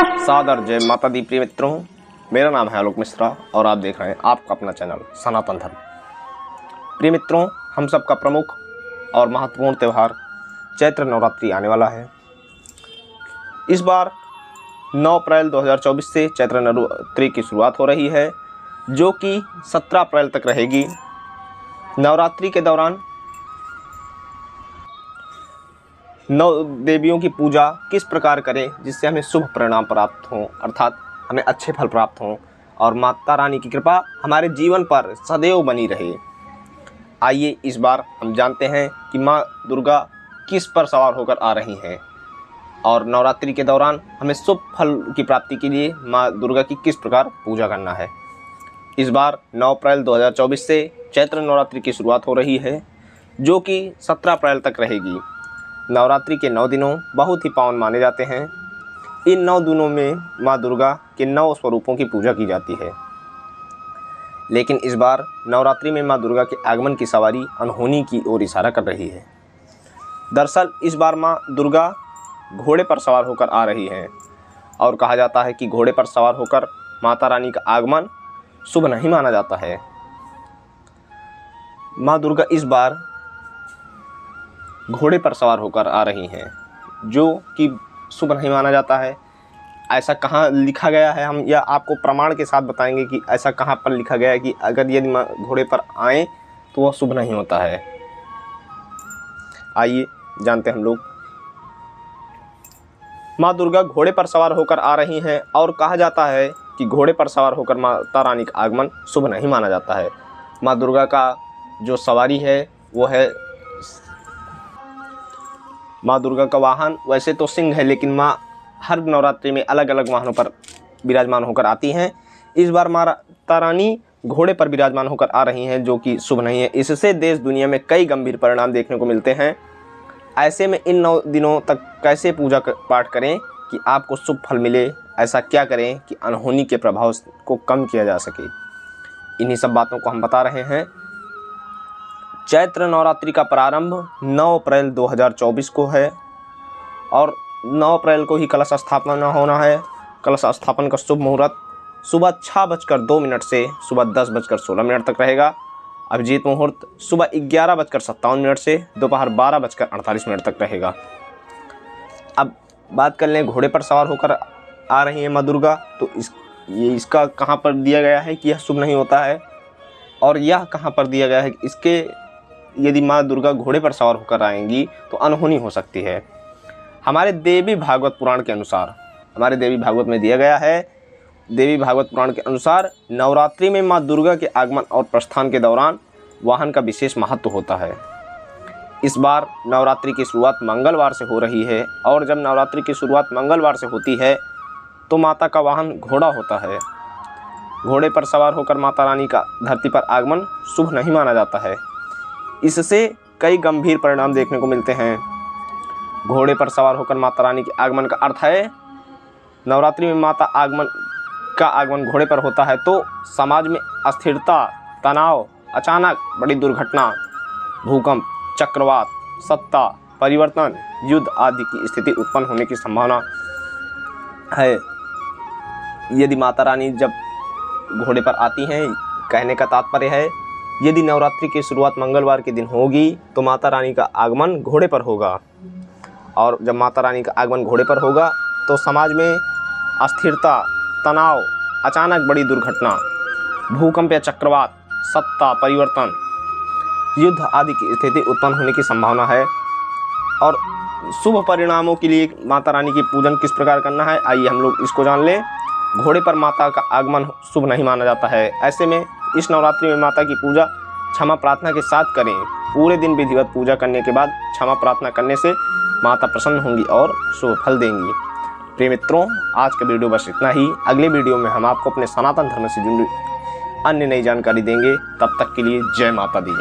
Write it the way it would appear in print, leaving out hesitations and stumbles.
सादर जय माता दी। प्रिय मित्रों, मेरा नाम है आलोक मिश्रा और आप देख रहे हैं आपका अपना चैनल सनातन धर्म। प्रिय मित्रों, हम सबका प्रमुख और महत्वपूर्ण त्यौहार चैत्र नवरात्रि आने वाला है। इस बार 9 अप्रैल 2024 से चैत्र नवरात्रि की शुरुआत हो रही है, जो कि 17 अप्रैल तक रहेगी। नवरात्रि के दौरान 9 देवियों की पूजा किस प्रकार करें जिससे हमें शुभ परिणाम प्राप्त हों, अर्थात हमें अच्छे फल प्राप्त हों और माता रानी की कृपा हमारे जीवन पर सदैव बनी रहे। आइए इस बार हम जानते हैं कि माँ दुर्गा किस पर सवार होकर आ रही हैं और नवरात्रि के दौरान हमें शुभ फल की प्राप्ति के लिए माँ दुर्गा की किस प्रकार पूजा करना है। इस बार 9 अप्रैल 2024 से चैत्र नवरात्रि की शुरुआत हो रही है, जो कि 17 अप्रैल तक रहेगी। नवरात्रि के 9 दिनों बहुत ही पावन माने जाते हैं। इन 9 दिनों में माँ दुर्गा के 9 स्वरूपों की पूजा की जाती है, लेकिन इस बार नवरात्रि में माँ दुर्गा के आगमन की सवारी अनहोनी की ओर इशारा कर रही है। दरअसल इस बार माँ दुर्गा घोड़े पर सवार होकर आ रही हैं और कहा जाता है कि घोड़े पर सवार होकर माता रानी का आगमन शुभ नहीं माना जाता है। माँ दुर्गा इस बार घोड़े पर सवार होकर आ रही हैं, जो कि शुभ नहीं माना जाता है। ऐसा कहाँ लिखा गया है, हम या आपको प्रमाण के साथ बताएंगे कि ऐसा कहाँ पर लिखा गया है कि अगर यदि माँ घोड़े पर आएँ तो वह शुभ नहीं होता है। आइए जानते हैं हम लोग। माँ दुर्गा घोड़े पर सवार होकर आ रही हैं और कहा जाता है कि घोड़े पर सवार होकर माता रानी का आगमन शुभ नहीं माना जाता है। माँ दुर्गा का जो सवारी है वो है, माँ दुर्गा का वाहन वैसे तो सिंह है, लेकिन माँ हर नवरात्रि में अलग अलग वाहनों पर विराजमान होकर आती हैं। इस बार माता रानी घोड़े पर विराजमान होकर आ रही हैं, जो कि शुभ नहीं है। इससे देश दुनिया में कई गंभीर परिणाम देखने को मिलते हैं। ऐसे में इन 9 दिनों तक कैसे पूजा पाठ करें कि आपको शुभ फल मिले, ऐसा क्या करें कि अनहोनी के प्रभाव को कम किया जा सके, इन्हीं सब बातों को हम बता रहे हैं। चैत्र नवरात्रि का प्रारंभ 9 अप्रैल 2024 को है और 9 अप्रैल को ही कलश स्थापना होना है। कलश स्थापन का शुभ मुहूर्त सुबह 6:02 से सुबह 10:16 तक रहेगा। अभिजीत मुहूर्त सुबह 11:57 से दोपहर 12:48 तक रहेगा। अब बात कर लें घोड़े पर सवार होकर आ रही है माँ दुर्गा, तो इसका कहाँ पर दिया गया है कि यह शुभ नहीं होता है, और यह कहाँ पर दिया गया है कि इसके यदि माँ दुर्गा घोड़े पर सवार होकर आएंगी तो अनहोनी हो सकती है। हमारे देवी भागवत पुराण के अनुसार, हमारे देवी भागवत में दिया गया है, देवी भागवत पुराण के अनुसार नवरात्रि में माँ दुर्गा के आगमन और प्रस्थान के दौरान वाहन का विशेष महत्व होता है। इस बार नवरात्रि की शुरुआत मंगलवार से हो रही है और जब नवरात्रि की शुरुआत मंगलवार से होती है तो माता का वाहन घोड़ा होता है। घोड़े पर सवार होकर माता रानी का धरती पर आगमन शुभ नहीं माना जाता है। इससे कई गंभीर परिणाम देखने को मिलते हैं। घोड़े पर सवार होकर माता रानी के आगमन का अर्थ है, नवरात्रि में माता का आगमन घोड़े पर होता है तो समाज में अस्थिरता, तनाव, अचानक बड़ी दुर्घटना, भूकंप, चक्रवात, सत्ता परिवर्तन, युद्ध आदि की स्थिति उत्पन्न होने की संभावना है। यदि माता रानी जब घोड़े पर आती हैं, कहने का तात्पर्य है यदि नवरात्रि की शुरुआत मंगलवार के दिन होगी तो माता रानी का आगमन घोड़े पर होगा, और जब माता रानी का आगमन घोड़े पर होगा तो समाज में अस्थिरता, तनाव, अचानक बड़ी दुर्घटना, भूकंप या चक्रवात, सत्ता परिवर्तन, युद्ध आदि की स्थिति उत्पन्न होने की संभावना है। और शुभ परिणामों के लिए माता रानी की पूजन किस प्रकार करना है, आइए हम लोग इसको जान लें। घोड़े पर माता का आगमन शुभ नहीं माना जाता है। ऐसे में इस नवरात्रि में माता की पूजा क्षमा प्रार्थना के साथ करें। पूरे दिन विधिवत पूजा करने के बाद क्षमा प्रार्थना करने से माता प्रसन्न होंगी और शुभ फल देंगी। प्रिय मित्रों, आज का वीडियो बस इतना ही। अगले वीडियो में हम आपको अपने सनातन धर्म से जुड़ी अन्य नई जानकारी देंगे। तब तक के लिए जय माता दी।